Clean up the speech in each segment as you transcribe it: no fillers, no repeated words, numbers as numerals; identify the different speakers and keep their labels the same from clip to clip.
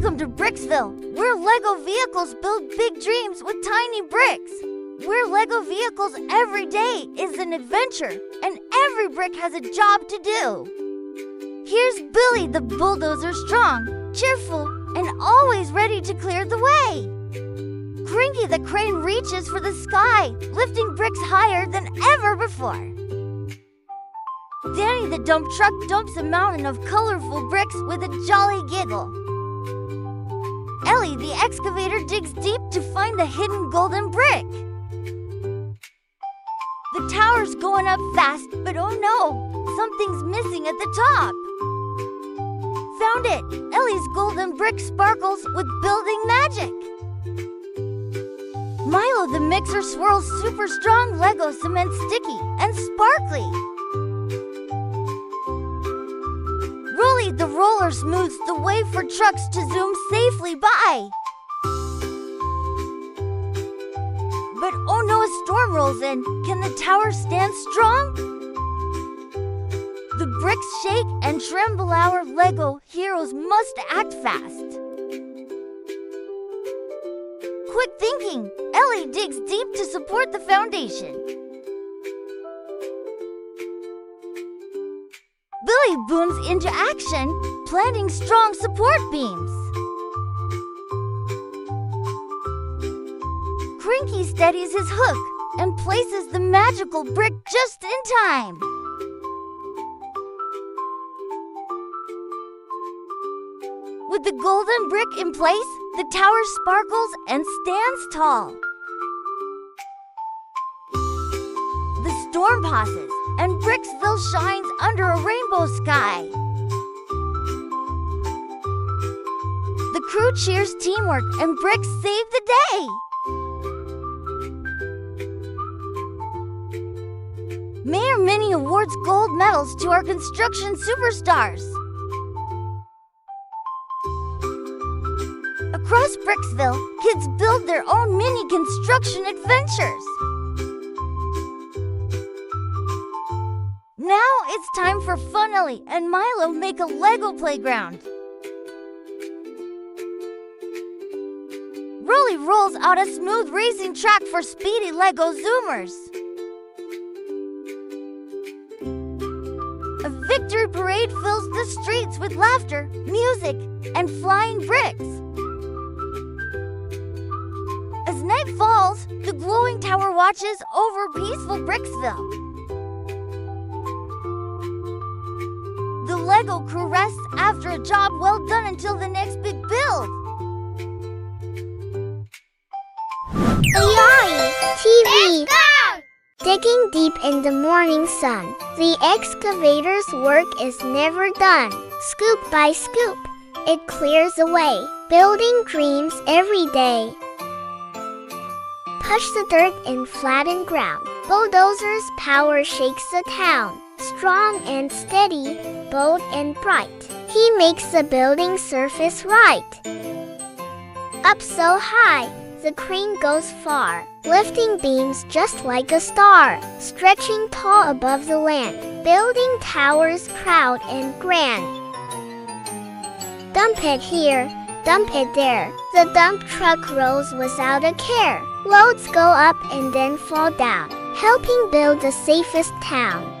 Speaker 1: Welcome to Bricksville, where Lego vehicles build big dreams with tiny bricks. Where Lego vehicles every day is an adventure, and every brick has a job to do. Here's Billy the Bulldozer, strong, cheerful, and always ready to clear the way. Cranky the crane reaches for the sky, lifting bricks higher than ever before. Danny the dump truck dumps a mountain of colorful bricks with a jolly giggle. Ellie the excavator digs deep to find the hidden golden brick. The tower's going up fast, but oh no, something's missing at the top. Found it! Ellie's golden brick sparkles with building magic. Milo the mixer swirls super strong Lego cement sticky and sparkly. Rolly the roller smooths the way for trucks to zoom safely by. But oh no, a storm rolls in. Can the tower stand strong? The bricks shake and tremble. Our Lego heroes must act fast. Quick thinking, Ellie digs deep to support the foundation. Billy booms into action, planting strong support beams. Cranky steadies his hook and places the magical brick just in time. With the golden brick in place, the tower sparkles and stands tall. The storm passes, and Bricksville shines under a rainbow sky. The crew cheers teamwork, and bricks save the day. Mayor Minnie awards gold medals to our construction superstars. Across Bricksville, kids build their own mini construction adventures. Now it's time for Fun. Ellie and Milo make a Lego playground. Rolly rolls out a smooth racing track for speedy Lego zoomers. A victory parade fills the streets with laughter, music, and flying bricks. As night falls, the glowing tower watches over peaceful Bricksville. The Lego crew rests after a job well done until the next big build.
Speaker 2: Yay! TV! Digging deep in the morning sun, the excavator's work is never done. Scoop by scoop, it clears away, building dreams every day. Push the dirt in flattened ground. Bulldozers' power shakes the town. Strong and steady, bold and bright, he makes the building surface right. Up so high, the crane goes far, lifting beams just like a star, stretching tall above the land, building towers proud and grand. Dump it here, dump it there, the dump truck rolls without a care. Loads go up and then fall down, helping build the safest town.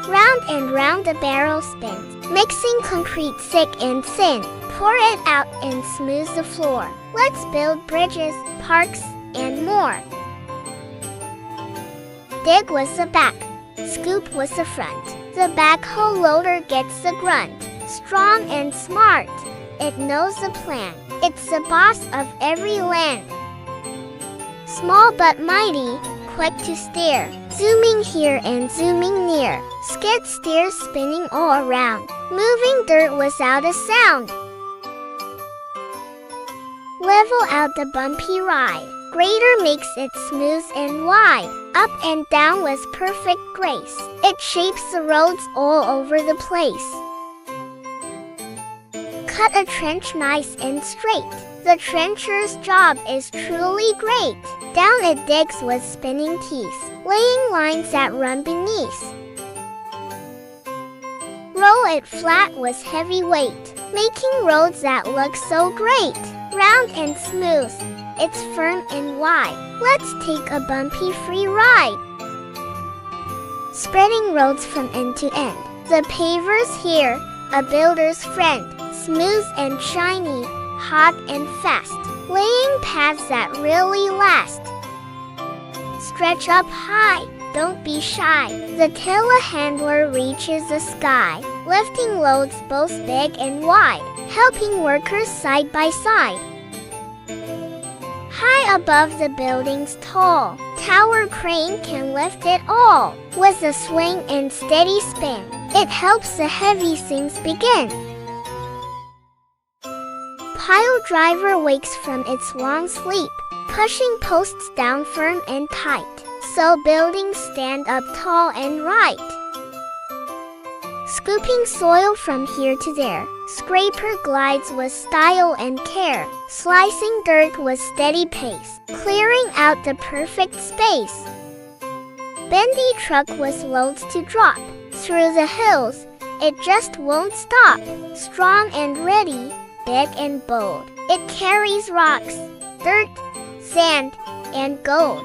Speaker 2: Round and round the barrel spins, mixing concrete thick and thin. Pour it out and smooth the floor. Let's build bridges, parks, and more. Dig was the back, scoop was the front. The backhoe loader gets the grunt. Strong and smart, it knows the plan. It's the boss of every land. Small but mighty, quick to steer, zooming here and zooming near. Skid steers spinning all around, moving dirt without a sound. Level out the bumpy ride, grader makes it smooth and wide. Up and down with perfect grace, it shapes the roads all over the place. Cut a trench nice and straight, the trencher's job is truly great. Down it digs with spinning teeth, laying lines that run beneath. Roll it flat was heavyweight, making roads that look so great. Round and smooth, it's firm and wide. Let's take a bumpy free ride. Spreading roads from end to end. The paver's here, a builder's friend. Smooth and shiny, hot and fast. Laying paths that really last. Stretch up high, don't be shy. The telehandler reaches the sky, lifting loads both big and wide, helping workers side by side. High above the building's tall, tower crane can lift it all. With a swing and steady span, it helps the heavy things begin. Pile driver wakes from its long sleep, pushing posts down firm and tight, so buildings stand up tall and right. Scooping soil from here to there, scraper glides with style and care, slicing dirt with steady pace, clearing out the perfect space. Bendy truck with loads to drop, through the hills, it just won't stop, strong and ready, big and bold. It carries rocks, dirt, sand, and gold.